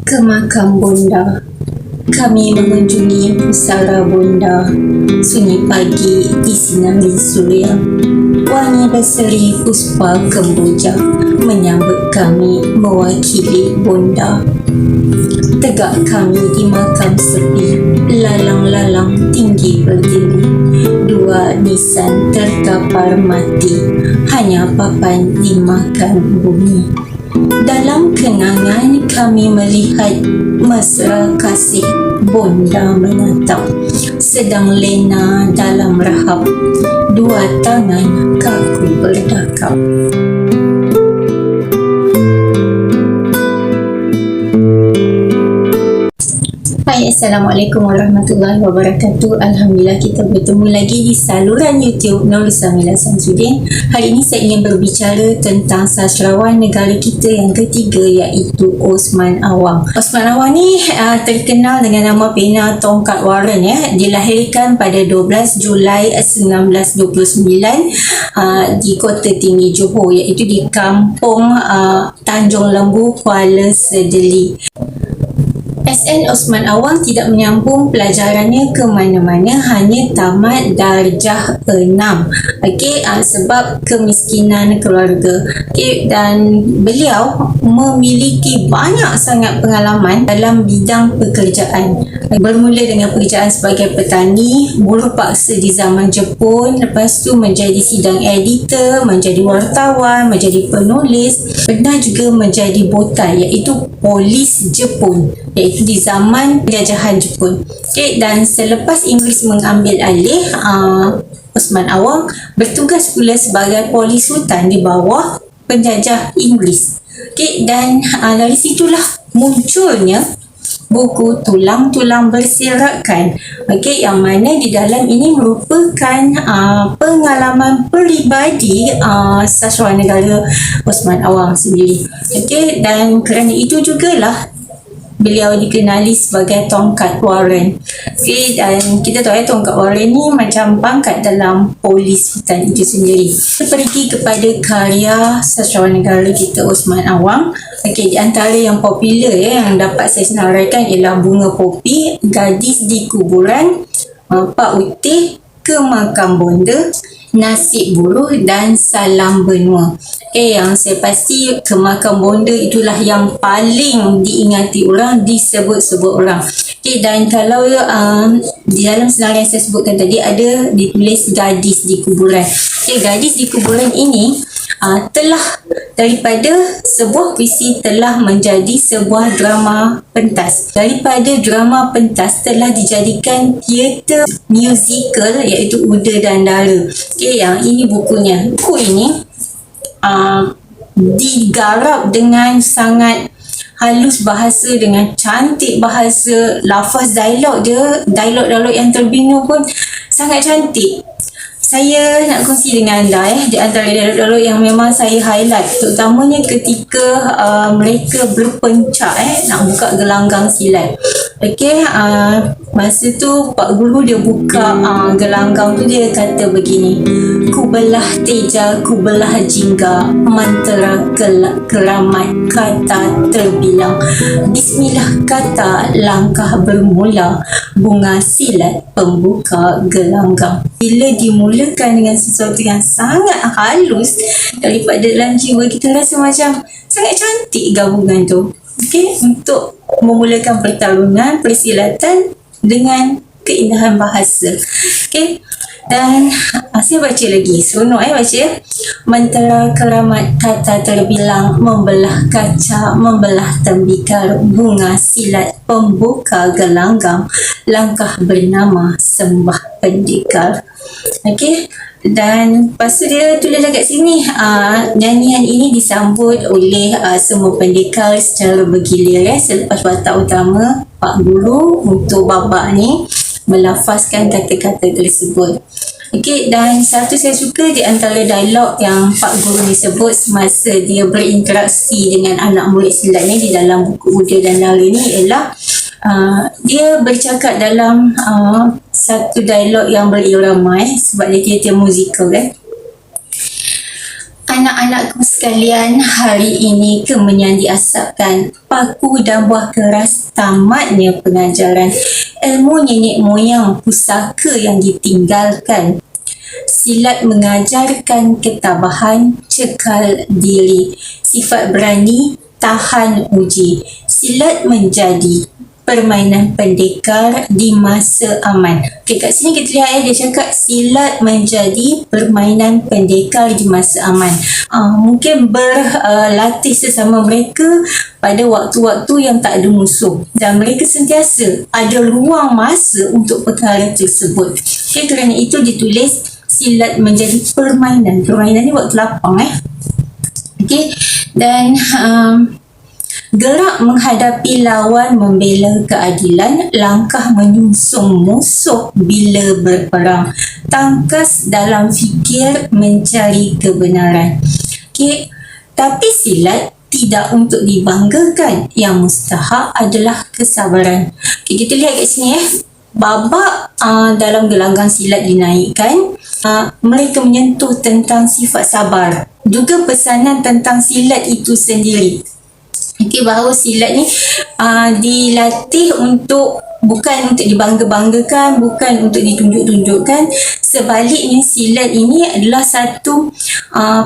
Ke makam bonda, kami mengunjungi pusara bonda. Sunyi pagi disinari surya, wangi berseri puspa kemboja menyambut kami mewakili bonda. Tegak kami di makam sepi, lalang-lalang tinggi berdiri. Dua nisan terkapar mati, hanya papan dimakan bumi. Dalam kenangan kami melihat mesra kasih bonda menatap, sedang lena dalam rahap, dua tangan kaku berdakap. Hai, Assalamualaikum warahmatullahi wabarakatuh. Alhamdulillah kita bertemu lagi di saluran YouTube Nur Samila Samsudin. Hari ini saya ingin berbicara tentang sastrawan negara kita yang ketiga, iaitu Osman Awang. Osman Awang ni terkenal dengan nama pena Tongkat Warren ya. Dilahirkan pada 12 Julai 1929 di Kota Tinggi Johor, iaitu di Kampung Tanjung Lembu, Kuala Sedeli. SN Osman Awang tidak menyambung pelajarannya ke mana-mana, hanya tamat darjah 6. Sebab kemiskinan keluarga. Dan beliau memiliki banyak sangat pengalaman dalam bidang pekerjaan. Bermula dengan pekerjaan sebagai petani, buruh paksa di zaman Jepun, lepas tu menjadi sidang editor, menjadi wartawan, menjadi penulis, pernah juga menjadi botai, iaitu polis Jepun, iaitu di zaman penjajahan Jepun. Dan selepas Inggeris mengambil alih, Osman Awang bertugas pula sebagai polis hutan di bawah penjajah Inggeris. Dan dari situlah munculnya buku Tulang-Tulang Berserakan, yang mana di dalam ini merupakan pengalaman peribadi sastrawan negara Osman Awang sendiri. Dan kerana itu jugalah beliau dikenali sebagai Tongkat Warren. Dan kita tahu Tongkat Warren ni macam pangkat dalam polis hutan itu sendiri. Kita pergi kepada karya sastrawan negara kita Osman Awang. Di antara yang popular yang dapat saya senaraikan ialah Bunga Popi, Gadis di Kuburan, Pak Utih, Ke Makam Bonda, Nasib Buruh dan Salam Benua. Yang saya pasti Ke Makam Bonda itulah yang paling diingati orang, disebut-sebut orang. Dan kalau di dalam senarai yang saya sebutkan tadi ada ditulis Gadis di Kuburan. Gadis di Kuburan ini telah daripada sebuah puisi telah menjadi sebuah drama pentas. Daripada drama pentas telah dijadikan teater musical, iaitu Uda dan Dara. Yang ini bukunya. Buku ini digarap dengan sangat halus bahasa, dengan cantik bahasa, lafaz dialog dia, dialog yang terbina pun sangat cantik. Saya nak kongsi dengan anda di antara dialog-dialog yang memang saya highlight, terutamanya ketika mereka berpencak nak buka gelanggang silat. Masa tu Pak Guru dia buka gelanggang tu, dia kata begini: ku belah teja, ku belah jingga, mantera keramat kata terbilang. Bismillah kata langkah bermula, bunga silat pembuka gelanggang. Bila dimulakan dengan sesuatu yang sangat halus daripada dalam jiwa, kita rasa macam sangat cantik gabungan tu. Untuk memulakan pertarungan persilatan dengan keindahan bahasa. Dan saya baca lagi, seronok baca. Mentera keramat kata terbilang, membelah kaca, membelah tembikar, bunga silat pembuka gelanggang, langkah bernama sembah pendekar. Dan lepas tu dia tulis kat sini, nyanyian ini disambut oleh semua pendekar secara bergilir selepas watak utama Pak Guru untuk babak ni melafazkan kata-kata tersebut. Dan satu saya suka di antara dialog yang Pak Guru disebut semasa dia berinteraksi dengan anak murid silat ni di dalam buku Uda dan Dara ni ialah dia bercakap dalam satu dialog yang berirama sebab dia teater musikal Anak-anakku sekalian, hari ini kemenyan diasapkan, paku dan buah keras tamatnya pengajaran. Ilmu nenek moyang pusaka yang ditinggalkan. Silat mengajarkan ketabahan, cekal diri. Sifat berani, tahan uji. Silat menjadi permainan pendekar di masa aman. Okay, kat sini kita lihat dia cakap silat menjadi permainan pendekar di masa aman. Mungkin berlatih sesama mereka pada waktu-waktu yang tak ada musuh dan mereka sentiasa ada ruang masa untuk perkara tersebut. Okay, kerana itu ditulis silat menjadi permainan. Permainan ni waktu lapang Okay, dan gerak menghadapi lawan membela keadilan, langkah menyungsung musuh bila berperang, tangkas dalam fikir mencari kebenaran. Okay. Tapi silat tidak untuk dibanggakan. Yang mustahak adalah kesabaran. Okay, kita lihat kat sini babak dalam gelanggang silat dinaikkan. Mereka menyentuh tentang sifat sabar. Juga pesanan tentang silat itu sendiri. Okay, bahawa silat ni dilatih bukan untuk dibangga-banggakan, bukan untuk ditunjuk-tunjukkan. Sebaliknya silat ini adalah satu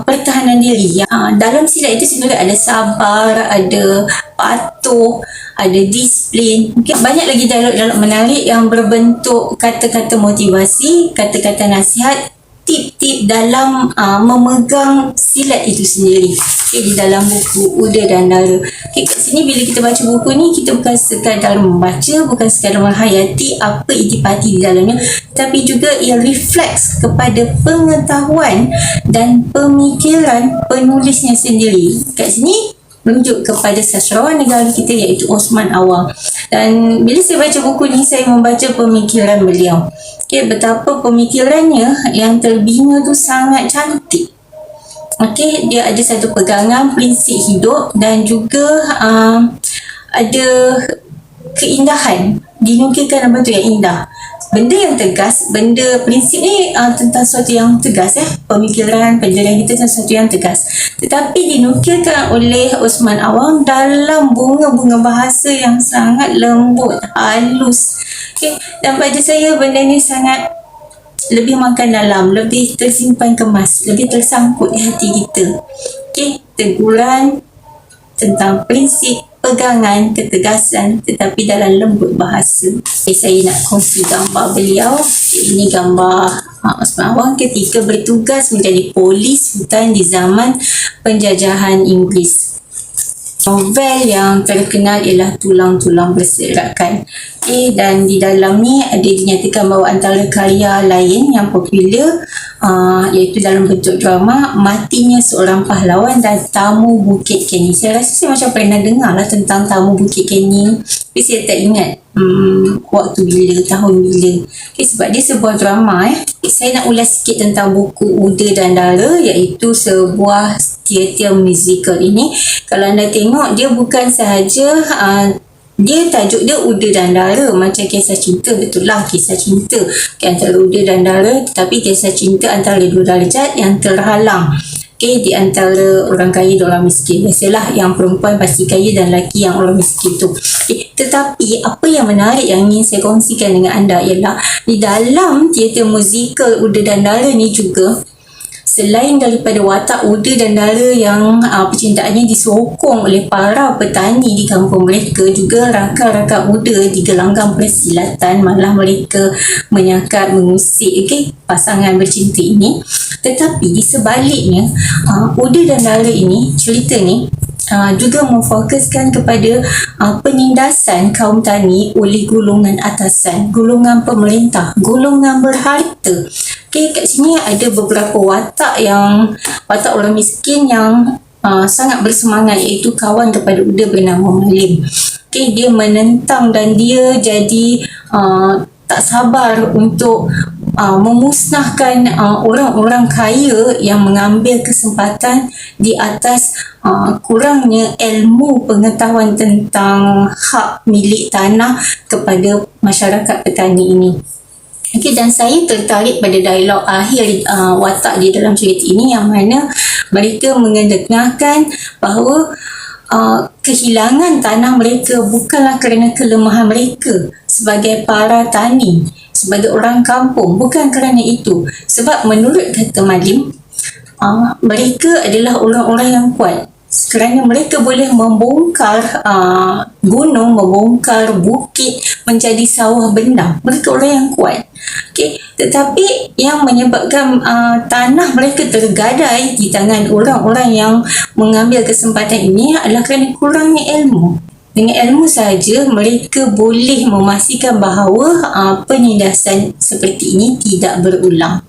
pertahanan diri. Dalam silat itu sebenarnya ada sabar, ada patuh, ada disiplin. Okay, banyak lagi dialog-dialog menarik yang berbentuk kata-kata motivasi, kata-kata nasihat, tip-tip dalam memegang silat itu sendiri. Okay, di dalam buku Uda dan Dara. Okay, kat sini bila kita baca buku ni, kita bukan sekadar membaca, bukan sekadar menghayati apa intipati di dalamnya, tapi juga ia refleks kepada pengetahuan dan pemikiran penulisnya sendiri. Kat sini menunjuk kepada sastrawan negara kita iaitu Osman Awang. Dan bila saya baca buku ni, saya membaca pemikiran beliau. Okay, betapa pemikirannya yang terbina tu sangat cantik. Okay, dia ada satu pegangan prinsip hidup dan juga ada keindahan. Dinukilkan apa tu yang indah. Benda yang tegas, benda prinsip ni tentang sesuatu yang tegas pemikiran, penjelasan kita tentang sesuatu yang tegas. Tetapi dinukilkan oleh Osman Awang dalam bunga-bunga bahasa yang sangat lembut, halus. Okay, dan pada saya benda ni sangat lebih makan dalam, lebih tersimpan kemas, lebih tersangkut di hati kita. Okay, teguran tentang prinsip, pegangan, ketegasan tetapi dalam lembut bahasa. Okay, saya nak kongsi gambar beliau. Ini gambar Osman Awang ketika bertugas menjadi polis hutan di zaman penjajahan Inggeris. Novel yang terkenal ialah Tulang-Tulang Berserakan. Okay, dan di dalam ni ada dinyatakan bahawa antara karya lain yang popular iaitu dalam bentuk drama Matinya Seorang Pahlawan dan Tamu Bukit Keni. Saya rasa saya macam pernah dengar lah tentang Tamu Bukit Keni, tapi saya tak ingat waktu bila, tahun bila. Okay, sebab dia sebuah drama Saya nak ulas sikit tentang buku Uda dan Dara, iaitu sebuah teater musical ini. Kalau anda tengok, dia bukan sahaja dia tajuk dia Uda dan Dara, macam kisah cinta. Betul lah, kisah cinta antara Uda dan Dara, tetapi kisah cinta antara dua darjat yang terhalang. Okay, di antara orang kaya dan orang miskin. Biasalah yang perempuan pasti kaya dan lelaki yang orang miskin tu. Okay, tetapi apa yang menarik yang ingin saya kongsikan dengan anda ialah di dalam teater musikal Uda dan Dara ni juga, selain daripada watak Uda dan Dara yang percintaannya disokong oleh para petani di kampung mereka, juga rakan-rakan Uda di gelanggang persilatan malah mereka menyakat, mengusik pasangan bercinta ini. Tetapi di sebaliknya, Uda dan Dara ini, cerita ni juga memfokuskan kepada penindasan kaum tani oleh golongan atasan, golongan pemerintah, golongan berharta. Okay, kat sini ada beberapa watak orang miskin yang sangat bersemangat, iaitu kawan kepada Uda bernama Malim. Okay, dia menentang dan dia jadi tak sabar untuk memusnahkan orang-orang kaya yang mengambil kesempatan di atas kurangnya ilmu pengetahuan tentang hak milik tanah kepada masyarakat petani ini. Okey, dan saya tertarik pada dialog akhir watak di dalam cerita ini, yang mana mereka mengedengarkan bahawa kehilangan tanah mereka bukanlah kerana kelemahan mereka sebagai para tani, sebagai orang kampung, bukan kerana itu. Sebab menurut kata Malim, mereka adalah orang-orang yang kuat kerana mereka boleh membongkar gunung, membongkar bukit menjadi sawah bendang. Mereka orang yang kuat. Okay. Tetapi yang menyebabkan tanah mereka tergadai di tangan orang-orang yang mengambil kesempatan ini adalah kerana kurangnya ilmu. Dengan ilmu saja mereka boleh memastikan bahawa penindasan seperti ini tidak berulang.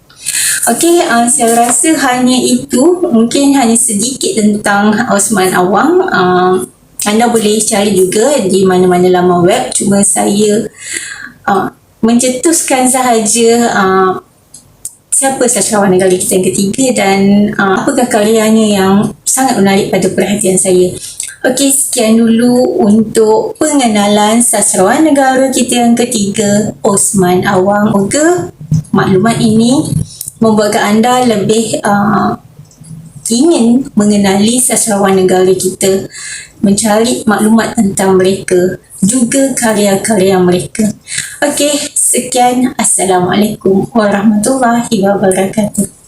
Okey, saya rasa hanya itu, mungkin hanya sedikit tentang Osman Awang. Anda boleh cari juga di mana-mana laman web, cuma saya mencetuskan sahaja siapa sastrawan negara kita yang ketiga dan apakah karyanya yang sangat menarik pada perhatian saya. Okey, sekian dulu untuk pengenalan sastrawan negara kita yang ketiga, Osman Awang. Moga maklumat ini membuatkan anda lebih ingin mengenali sastrawan negara kita, mencari maklumat tentang mereka, juga karya-karya mereka. Okey, sekian. Assalamualaikum warahmatullahi wabarakatuh.